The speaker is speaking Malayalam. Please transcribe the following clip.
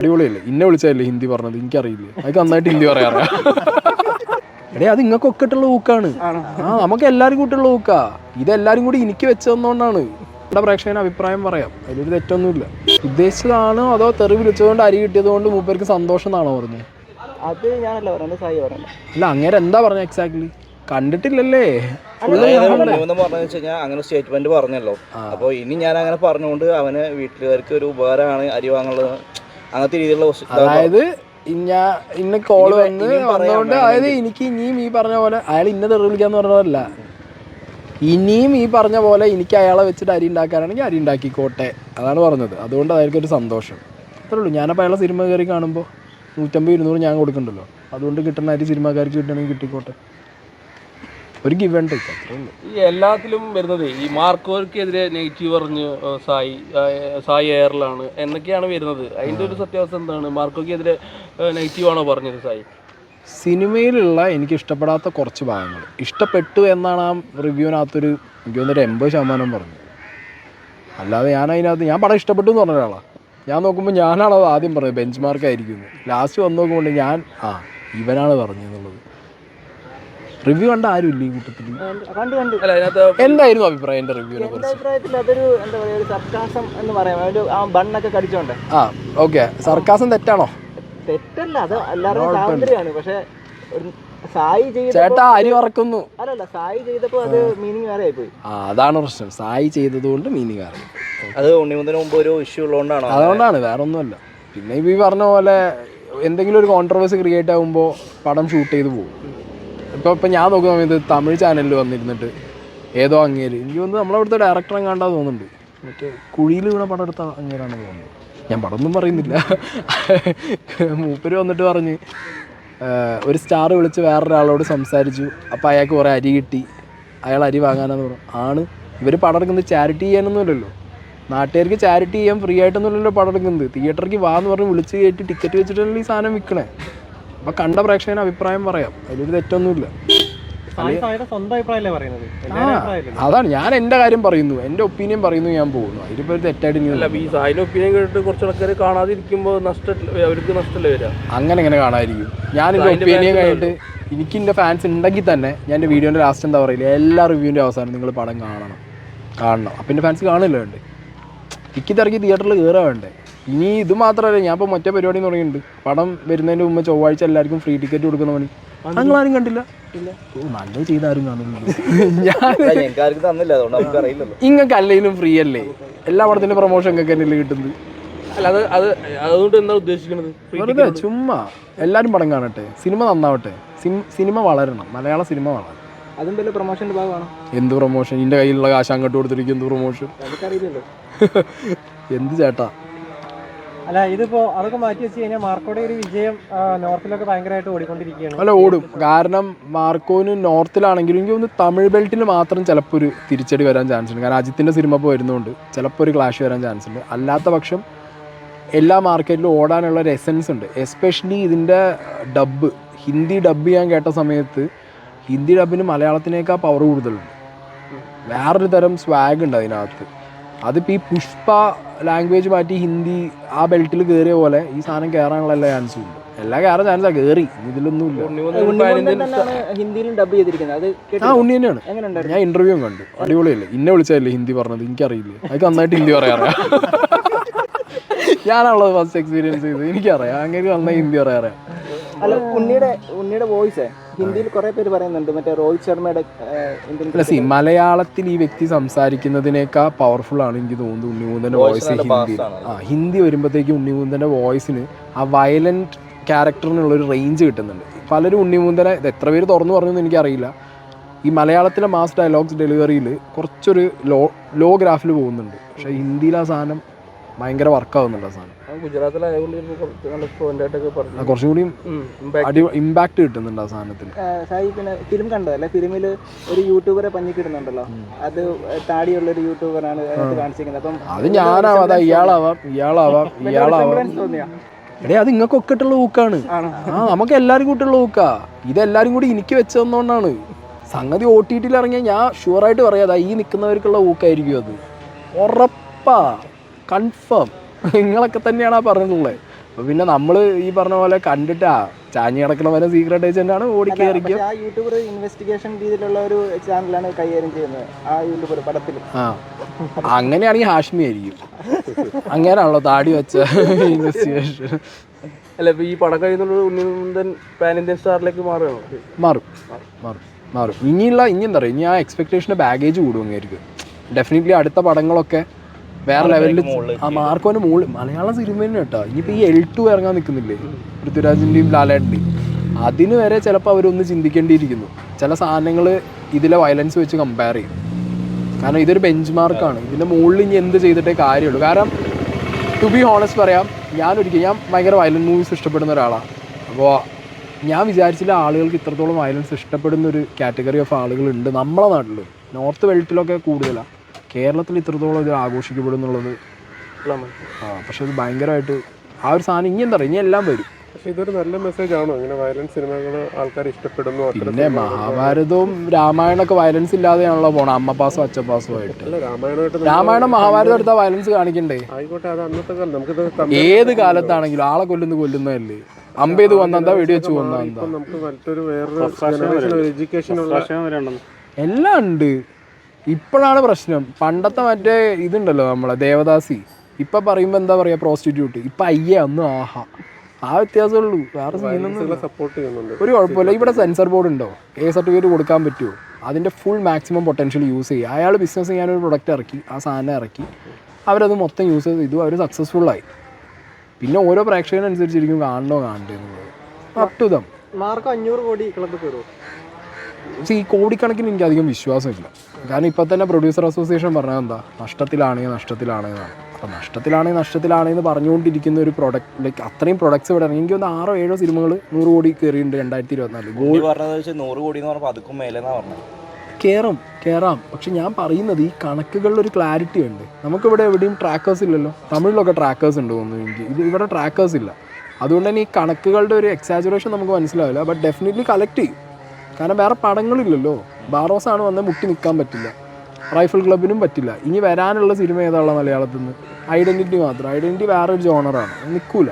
അടിപൊളിയല്ലേ? ഇന്നെ വിളിച്ചതല്ലേ ഹിന്ദി പറഞ്ഞത്? എനിക്കറിയില്ല, അതൊക്കെ നന്നായിട്ട് ഹിന്ദി പറയാറ്. എടേ അത് ഇങ്ങക്കൊക്കെ ഇട്ടുള്ള ഊക്കാണ്. നമുക്ക് എല്ലാവരും കൂട്ടുള്ള ഊക്കാ. ഇതെല്ലാരും കൂടി എനിക്ക് വെച്ച് തന്നോണ്ടാണ്. ഇവിടെ പ്രേക്ഷകന് അഭിപ്രായം പറയാം, അതിലൊരു തെറ്റൊന്നുമില്ല. ഉദ്ദേശിച്ചതാണോ അതോ തെറി വിളിച്ചതുകൊണ്ട് അരി കിട്ടിയത് കൊണ്ട് മൂപ്പർക്ക് സന്തോഷം എന്നാണോ പറഞ്ഞത്? അത് ഞാനല്ല പറഞ്ഞത്, സായി പറഞ്ഞത്. അല്ല, അങ്ങനെ എന്താ പറഞ്ഞത് എക്സാക്ട്ലി? കണ്ടിട്ടില്ലല്ലേ? അങ്ങനെ സ്റ്റേറ്റ്മെന്റ് പറഞ്ഞല്ലോ. അപ്പൊ ഇനി ഞാൻ അങ്ങനെ പറഞ്ഞുകൊണ്ട് അവന് വീട്ടുകാർക്ക് ഒരു ഉപകാരമാണ് അരി വാങ്ങുള്ളത്, അങ്ങനത്തെ രീതിയിലുള്ള. അതായത് ഇന്ന കോള് വന്നുകൊണ്ട്, അതായത് എനിക്ക് ഇനിയും ഈ പറഞ്ഞ പോലെ അയാൾ ഇന്ന തെറി വിളിക്കാന്ന് പറഞ്ഞതല്ല, ഇനിയും ഈ പറഞ്ഞ പോലെ എനിക്ക് അയാളെ വെച്ചിട്ട് അരി ഉണ്ടാക്കാനാണെങ്കിൽ അരി ഉണ്ടാക്കിക്കോട്ടെ, അതാണ് പറഞ്ഞത്. അതുകൊണ്ട് അയാൾക്കൊരു സന്തോഷം, അത്രേ ഉള്ളൂ. ഞാനപ്പോൾ അയാളെ സിനിമ കയറി കാണുമ്പോൾ 150-200 ഞാൻ കൊടുക്കണ്ടല്ലോ, അതുകൊണ്ട് കിട്ടുന്ന അരി സിനിമാക്കാർക്ക് കിട്ടണമെങ്കിൽ കിട്ടിക്കോട്ടെ, ഒരു ഗിവ് ആൻഡ് ടേക്ക്, അത്രേ ഉള്ളൂ. ഈ എല്ലാത്തിലും വരുന്നത് ഈ മാർക്കോയ്ക്കെതിരെ നെഗറ്റീവ് പറഞ്ഞ് സായി എയറിലാണ് എന്നൊക്കെയാണ് വരുന്നത്. അതിൻ്റെ ഒരു സത്യാവസ്ഥ എന്താണ്? മാർക്കോയ്ക്കെതിരെ നെഗറ്റീവാണോ പറഞ്ഞത് സായി? സിനിമയിലുള്ള എനിക്ക് ഇഷ്ടപ്പെടാത്ത കുറച്ച് ഭാഗങ്ങൾ ഇഷ്ടപ്പെട്ടു എന്നാണ് ആ റിവ്യൂവിനകത്തൊരു, എനിക്ക് തോന്നുന്നൊരു 80% പറഞ്ഞത്. അല്ലാതെ ഞാൻ പടം ഇഷ്ടപ്പെട്ടു എന്ന് പറഞ്ഞ ഒരാളാണ്. ഞാൻ നോക്കുമ്പോൾ ഞാനാണത് ആദ്യം പറഞ്ഞത്, ബെഞ്ച് മാർക്കായിരിക്കുന്നു. ലാസ്റ്റ് വന്ന് നോക്കുമ്പോൾ ഇവനാണ് പറഞ്ഞതെന്നുള്ളത്. റിവ്യൂ കണ്ട ആരും ഇല്ല ഈ കൂട്ടത്തിൽ? എന്തായിരുന്നു അഭിപ്രായം എൻ്റെ റിവ്യൂവിനെ കുറിച്ച്? അഭിപ്രായത്തിൽ അതൊരു എന്താ പറയുക, ഒരു സർക്കാസം എന്ന് പറയാം. ആ ബണ്ണൊക്കെ കടിച്ചോണ്ടേ. ഓക്കെ, സർക്കാസം തെറ്റാണോ? തെറ്റല്ല, അത് എല്ലാവരും സ്വാതന്ത്ര്യമാണ്. പക്ഷെ സായി ചേട്ടാ അരി വറക്കുന്നു, അല്ലല്ല, സായി ചെയ്തപ്പോൾ അത് മീനിങ് വേറെ ആയിപ്പോയി. അതാണ് പ്രശ്നം. സായി ചെയ്തതുകൊണ്ട് മീനിങ് വേറെ. അത് ഉണ്ണിമുന്തന് മുമ്പ് ഒരു ഇഷ്യൂ ഉള്ളതുകൊണ്ടാണ്. അതുകൊണ്ടാണ്, വേറെ ഒന്നുമല്ല. പിന്നെ ഈ പറഞ്ഞ പോലെ എന്തെങ്കിലും ഒരു കോൺട്രവേഴ്സി ക്രിയേറ്റ് ആകുമ്പോൾ പടം ഷൂട്ട് ചെയ്ത് പോകും. ഇപ്പം ഞാൻ നോക്കുന്ന സമയത്ത് തമിഴ് ചാനലിൽ വന്നിരുന്നിട്ട് ഏതോ അങ്ങേര്, എനിക്ക് തോന്നുന്നു നമ്മളവിടുത്തെ ഡയറക്ടറെ കണ്ടാ തോന്നുന്നുണ്ട്, മറ്റേ കുഴിയിൽ വീണ പടം എടുത്ത അങ്ങേരാണെന്ന് തോന്നുന്നു. ഞാൻ പടമൊന്നും പറയുന്നില്ല. മൂപ്പര് വന്നിട്ട് പറഞ്ഞ് ഒരു സ്റ്റാർ വിളിച്ച് വേറൊരാളോട് സംസാരിച്ചു, അപ്പോൾ അയാൾക്ക് കുറേ അരി കിട്ടി, അയാൾ അരി വാങ്ങാനാന്ന് പറഞ്ഞു. ഇവർ പടം എടുക്കുന്നത് ചാരിറ്റി ചെയ്യാനൊന്നുമില്ലല്ലോ, നാട്ടുകാർക്ക് ചാരിറ്റി ചെയ്യാൻ ഫ്രീ ആയിട്ടൊന്നുമില്ലല്ലോ പടം എടുക്കുന്നത്. തിയേറ്ററിലേക്ക് വാന്ന് പറഞ്ഞ് വിളിച്ച് കയറ്റി ടിക്കറ്റ് വെച്ചിട്ടല്ലേ ഈ സാധനം വിൽക്കണേ. അപ്പോൾ കണ്ട പ്രേക്ഷകന് അഭിപ്രായം പറയാം, അതിലൊരു തെറ്റൊന്നുമില്ല. അതാണ് ഞാൻ എൻ്റെ കാര്യം പറയുന്നു, എൻ്റെ ഒപ്പീനിയൻ പറയുന്നു, ഞാൻ പോകുന്നു. അതിലിപ്പോൾ ഒരു തെറ്റായിട്ട് ഒപ്പീനിയൻ കേട്ടിട്ട് കുറച്ച് ആൾക്കാർ കാണാതിരിക്കുമ്പോൾ അവർക്ക് നഷ്ടമല്ലേ വരിക? അങ്ങനെ കാണാതിരിക്കും. ഞാൻ എൻ്റെ ഒപ്പീനിയൻ കഴിഞ്ഞിട്ട് എനിക്ക് എൻ്റെ ഫാൻസ് ഉണ്ടെങ്കിൽ തന്നെ ഞാൻ എൻ്റെ വീഡിയോൻ്റെ ലാസ്റ്റ് എന്താ പറയില്ല, എല്ലാ റിവ്യൂവിൻ്റെ അവസാനം നിങ്ങൾ പടം കാണണം. അപ്പം എൻ്റെ ഫാൻസ് കാണില്ല വേണ്ടേ, തിരക്കി തിയേറ്ററിൽ കയറാൻ വേണ്ടേ. ഇനി ഇത് മാത്രമല്ല, ഞാൻ ഇപ്പോൾ മറ്റേ പരിപാടി തുടങ്ങിയിട്ടുണ്ട്. പടം വരുന്നതിന് മുമ്പ് ചൊവ്വാഴ്ച എല്ലാവർക്കും ഫ്രീ ടിക്കറ്റ് കൊടുക്കുന്ന പണി. നിങ്ങളാരും കണ്ടില്ല? നല്ലത് ചെയ്താരും കാണുന്നില്ല. ഇങ്ങൾക്ക് അല്ലെങ്കിലും ഫ്രീ അല്ലേ, എല്ലാ പടത്തിൻ്റെ പ്രൊമോഷൻ ഒക്കെ തന്നെയല്ലേ കിട്ടുന്നത്. അതുകൊണ്ട് എന്താ ഉദ്ദേശിക്കുന്നത്? വെറുതെ ചുമ്മാ എല്ലാവരും പടം കാണട്ടെ, സിനിമ നന്നാവട്ടെ, സിനിമ വളരണം, മലയാള സിനിമ വളരണം. അതും വലിയ പ്രൊമോഷൻ്റെ ഭാഗമാണ്. എന്ത് പ്രൊമോഷൻ? എൻ്റെ കയ്യിലുള്ള കാശ് അങ്ങോട്ട് കൊടുത്തിരിക്കും, എന്ത് പ്രൊമോഷൻ? എനിക്കറിയില്ലല്ലോ. എന്ത് ചേട്ടാ? അല്ല, ഇതിപ്പോ അതൊക്കെ മാറ്റി വെച്ച് കഴിഞ്ഞാൽ മാർക്കോയുടെ ഒരു വിജയം നോർത്തിലൊക്കെ ഭയങ്കരമായിട്ട് ഓടിക്കൊണ്ടിരിക്കുകയാണ്. അല്ല, ഓടും. കാരണം മാർക്കോന് നോർത്തിലാണെങ്കിലും എനിക്ക് തോന്നുന്നു തമിഴ് ബെൽറ്റിൽ മാത്രം ചിലപ്പോൾ ഒരു തിരിച്ചടി വരാൻ ചാൻസ് ഉണ്ട്. കാരണം അജിത്തിൻ്റെ സിനിമ ഇപ്പോൾ വരുന്നതുകൊണ്ട് ചിലപ്പോൾ ഒരു ക്ലാഷ് വരാൻ ചാൻസ് ഉണ്ട്. അല്ലാത്ത പക്ഷം എല്ലാ മാർക്കറ്റിലും ഓടാനുള്ള ഒരു എസൻസ് ഉണ്ട്. എസ്പെഷ്യലി ഇതിൻ്റെ ഡബ്ബ്, ഹിന്ദി ഡബ്ബ് ചെയ്യാൻ കേട്ട സമയത്ത് ഹിന്ദി ഡബിന് മലയാളത്തിനേക്കാൾ പവർ കൂടുതലുണ്ട്. വേറൊരു തരം സ്വാഗ് ഉണ്ട് അതിനകത്ത്. അതിപ്പോൾ ഈ പുഷ്പ ലാംഗ്വേജ് മാറ്റി ഹിന്ദി ആ ബെൽറ്റിൽ കയറിയ പോലെ ഈ സാധനം കയറാനുള്ള എല്ലാ ചാൻസും ഉണ്ട്. എല്ലാം കയറാൻ ചാൻസാണ്, കയറി. ഇതിലൊന്നുമില്ല. ഹിന്ദിയിലും ഡബ് ചെയ്തിരിക്കുന്നത് ഉണ്ണി തന്നെയാണ്. ഞാൻ ഇന്റർവ്യൂ കണ്ടു, അടിപൊളിയല്ലേ? ഇന്നെ വിളിച്ചതല്ലേ ഹിന്ദി പറഞ്ഞത്? എനിക്കറിയില്ല, അതൊക്കെ നന്നായിട്ട് ഹിന്ദി പറയാറിയാം. ഞാനുള്ളത് ഫസ്റ്റ് എക്സ്പീരിയൻസ് ചെയ്ത്, എനിക്കറിയാം അങ്ങനെ നന്നായി ഹിന്ദി പറയാറിയാം. അല്ല, ഉണ്ണിയുടെ വോയിസ് ഹിന്ദിയിൽ കുറെ പേര് പറയുന്നുണ്ട്, മറ്റേ രോഹിത് ശർമ്മയുടെ. മലയാളത്തിൽ ഈ വ്യക്തി സംസാരിക്കുന്നതിനേക്കാൾ പവർഫുൾ ആണ് എനിക്ക് തോന്നുന്നു ഉണ്ണിമൂന്തൻ്റെ വോയിസ് ഹിന്ദിയിൽ. ഹിന്ദി വരുമ്പോഴത്തേക്കും ഉണ്ണിമൂന്തൻ്റെ വോയിസിന് ആ വയലന്റ് ക്യാരക്ടറിനുള്ളൊരു റേഞ്ച് കിട്ടുന്നുണ്ട്. പലരും ഉണ്ണിമൂന്തനെ ഇത് എത്ര പേര് തുറന്നു പറഞ്ഞെന്ന് എനിക്കറിയില്ല, ഈ മലയാളത്തിലെ മാസ് ഡയലോഗ്സ് ഡെലിവറിയിൽ കുറച്ചൊരു ലോ ഗ്രാഫിൽ പോകുന്നുണ്ട്. പക്ഷേ ഹിന്ദിയിൽ ആ സാധനം ഭയങ്കര വർക്കാവുന്നുണ്ട്. ആ സാധനം കുറച്ചും കൂടി ഇമ്പാക്ട് കിട്ടുന്നുണ്ട് ആ സാധനത്തിന്. പിന്നെ ഫിലിം കണ്ടതല്ലേ? ഫിലിമിൽ ഒരു യൂട്യൂബറെ പഞ്ഞിക്കിടുന്നുണ്ടല്ലോ, അത് താടിയുള്ളൊരു യൂട്യൂബറാണ് കാണിച്ചിരിക്കുന്നത്. അപ്പം അത് ഞാനാവാം, അതാ ഇയാളാവാം. എടേ അത് ഇങ്ങക്കൊക്കെ ഇട്ടുള്ള ഊക്കാണ്. നമുക്ക് എല്ലാവരും കൂട്ടുള്ള ഊക്കാ. ഇതെല്ലാരും കൂടി എനിക്ക് വെച്ച് തന്നോണ്ടാണ്. സംഗതി OTT ഇറങ്ങിയാൽ ഞാൻ ഷുവറായിട്ട് പറയാതാ ഈ നിൽക്കുന്നവർക്കുള്ള ഊക്കായിരിക്കും അത്. ഉറപ്പാ, കൺഫേം. നിങ്ങളൊക്കെ തന്നെയാണ് ആ പറഞ്ഞിട്ടുള്ളത്. അപ്പോൾ പിന്നെ നമ്മൾ ഈ പറഞ്ഞ പോലെ കണ്ടിട്ടാ ചാഞ്ഞി കിടക്കണവരെ സീക്രട്ട് ഏജൻ്റാണ് ഓടിക്കേറിക്കും. പക്ഷേ ആ യൂട്യൂബർ ഇൻവെസ്റ്റിഗേഷൻ രീതിയിലുള്ള ഒരു ചാനലാണ് കൈകാര്യം ചെയ്യുന്നത് ആ യൂട്യൂബർ പടത്തിൽ. ആ അങ്ങനെയാണെങ്കിൽ ഹാഷ്മി ആയിരിക്കും. അങ്ങനെയാണല്ലോ താടി വെച്ച ഇൻവെസ്റ്റിഗേഷൻ. അല്ല ഇപ്പൊ ഈ പടം കഴിയുന്നുള്ള ഉണ്ണിമുന്തൻ പാൻ ഇന്ത്യൻ സ്റ്റാറിലേക്ക് മാറുകയാണോ? മാറും മാറും മാറും. ഇനി എന്താ പറയുക, ഇനി ആ എക്സ്പെക്ടേഷൻ്റെ ബാഗേജ് കൂടുമെന്നായിരിക്കും ഡെഫിനറ്റ്ലി. അടുത്ത പടങ്ങളൊക്കെ വേറെ ലെവലിൽ ആ മാർക്കോൻ്റെ മുകളിൽ മലയാളം സിനിമ കേട്ടോ. ഇനിയിപ്പോൾ ഈ L2 ഇറങ്ങാൻ നിൽക്കുന്നില്ലേ പൃഥ്വിരാജിൻ്റെയും ലാലേട്ടൻ്റെയും, അതിന് വരെ ചിലപ്പോൾ അവരൊന്ന് ചിന്തിക്കേണ്ടിയിരിക്കുന്നു. ചില സാധനങ്ങൾ ഇതിലെ വയലൻസ് വെച്ച് കമ്പയർ ചെയ്യും. കാരണം ഇതൊരു ബെഞ്ച് മാർക്കാണ്. ഇതിൻ്റെ മുകളിൽ ഇനി എന്ത് ചെയ്തിട്ടേ കാര്യമുള്ളൂ. കാരണം ടു ബി ഹോണസ്റ്റ് പറയാം, ഞാൻ ഭയങ്കര വയലൻറ്റ് മൂവീസ് ഇഷ്ടപ്പെടുന്ന ഒരാളാണ്. അപ്പോൾ ഞാൻ വിചാരിച്ചില്ല ആളുകൾക്ക് ഇത്രത്തോളം വയലൻസ് ഇഷ്ടപ്പെടുന്ന ഒരു കാറ്റഗറി ഓഫ് ആളുകളുണ്ട് നമ്മളെ നാട്ടിൽ. നോർത്ത് ബെൽറ്റിലൊക്കെ കൂടുതലാണ്, കേരളത്തിൽ ഇത്രത്തോളം ഇത് ആഘോഷിക്കപ്പെടുന്നുള്ളത്. പക്ഷെ ഇത് ഭയങ്കരമായിട്ട് ആ ഒരു സാധനം ഇനി എന്താ പറയുക, ഇനി എല്ലാം വരും. പക്ഷെ ഇതൊരു നല്ല മെസ്സേജ് ആണോ ഇങ്ങനെ വയലൻസ് സിനിമകൾ ആൾക്കാർ ഇഷ്ടപ്പെടുന്നു? പിന്നെ മഹാഭാരതവും രാമായണമൊക്കെ വയലൻസ് ഇല്ലാതെയാണല്ലോ പോണം, അമ്മപ്പാസും അച്ഛപ്പാസും ആയിട്ട്. രാമായണം മഹാഭാരതം എടുത്താൽ വയലൻസ് കാണിക്കണ്ടേ? ആയിക്കോട്ടെ, അത് അന്നത്തെ കാലം. നമുക്കിത് ഏത് കാലത്താണെങ്കിലും ആളെ കൊല്ലുന്നതല്ലേ. അമ്പേത് വന്നെന്താ വെടിവെച്ച് കൊന്നെന്താ, നമുക്ക് മറ്റൊരു വേറൊരു എഡ്യൂക്കേഷൻ എല്ലാം ഉണ്ട്. ഇപ്പോഴാണ് പ്രശ്നം. പണ്ടത്തെ മറ്റേ ഇതുണ്ടല്ലോ നമ്മളെ ദേവദാസി, ഇപ്പം പറയുമ്പോൾ എന്താ പറയുക പ്രോസ്റ്റിറ്റ്യൂട്ട്, ഇപ്പം ഒന്നും ആഹാ, ആ വ്യത്യാസമുള്ളൂ. വേറെ സപ്പോർട്ട് ചെയ്യുന്നുണ്ട്. ഒരു കുഴപ്പമില്ല. ഇവിടെ സെൻസർ ബോർഡ് ഉണ്ടോ, സർട്ടിഫിക്കറ്റ് കൊടുക്കാൻ പറ്റുമോ, അതിൻ്റെ ഫുൾ മാക്സിമം പൊട്ടൻഷ്യൽ യൂസ് ചെയ്യുക. അയാൾ ബിസിനസ് ചെയ്യാനൊരു പ്രൊഡക്റ്റ് ഇറക്കി, ആ സാധനം ഇറക്കി, അവരത് മൊത്തം യൂസ് ചെയ്തു, അവർ സക്സസ്ഫുള്ളായി. പിന്നെ ഓരോ പ്രേക്ഷകനനുസരിച്ചിരിക്കും കാണണോ കാണണ്ടേ എന്നുള്ളത്. Up to them. മാർക്ക് 500 കോടി ക്ലബ്ബ് കയറുമോ? പക്ഷേ ഈ കോടിക്കണക്കിന് എനിക്ക് അധികം വിശ്വാസമില്ല. കാരണം ഇപ്പം തന്നെ പ്രൊഡ്യൂസർ അസോസിയേഷൻ പറഞ്ഞത് എന്താ, നഷ്ടത്തിലാണെന്നാണ്. അപ്പം നഷ്ടത്തിലാണെന്ന് പറഞ്ഞുകൊണ്ടിരിക്കുന്ന ഒരു പ്രൊഡക്റ്റ്, ലൈക്ക് അത്രയും പ്രൊഡക്ട്സ് ഇവിടെ ഇറങ്ങി. എനിക്ക് ഒന്ന് 6-7 സിനിമകൾ 100 കോടി കയറിയിട്ടുണ്ട് 2024. ഗോൾ പറഞ്ഞത് 100 കോടി എന്ന് പറഞ്ഞപ്പോൾ അതുക്കും മേലെന്നാണ് പറഞ്ഞത്. കയറാം. പക്ഷെ ഞാൻ പറയുന്നത് ഈ കണക്കുകളിൽ ഒരു ക്ലാരിറ്റി ഉണ്ട്. നമുക്കിവിടെ എവിടെയും ട്രാക്കേഴ്സ് ഇല്ലല്ലോ. തമിഴിലൊക്കെ ട്രാക്കേഴ്സ് ഉണ്ട് തോന്നുന്നു എനിക്ക്. ഇവിടെ ട്രാക്കേഴ്സ് ഇല്ല. അതുകൊണ്ട് തന്നെ ഈ കണക്കുകളുടെ ഒരു എക്സാജുറേഷൻ നമുക്ക് മനസ്സിലാവില്ല. ബട്ട് ഡെഫിനറ്റ്ലി കളക്ട് ചെയ്യും. കാരണം വേറെ പടങ്ങളില്ലല്ലോ. ബാറോസാണ് വന്നാൽ മുട്ടി നിൽക്കാൻ പറ്റില്ല, റൈഫിൾ ക്ലബിനും പറ്റില്ല. ഇനി വരാനുള്ള സിനിമ ഏതാണുള്ള മലയാളത്തിൽ നിന്ന്? ഐഡൻറ്റിറ്റി മാത്രം. ഐഡൻറ്റിറ്റി വേറൊരു ജോണറാണ്, നിൽക്കൂല.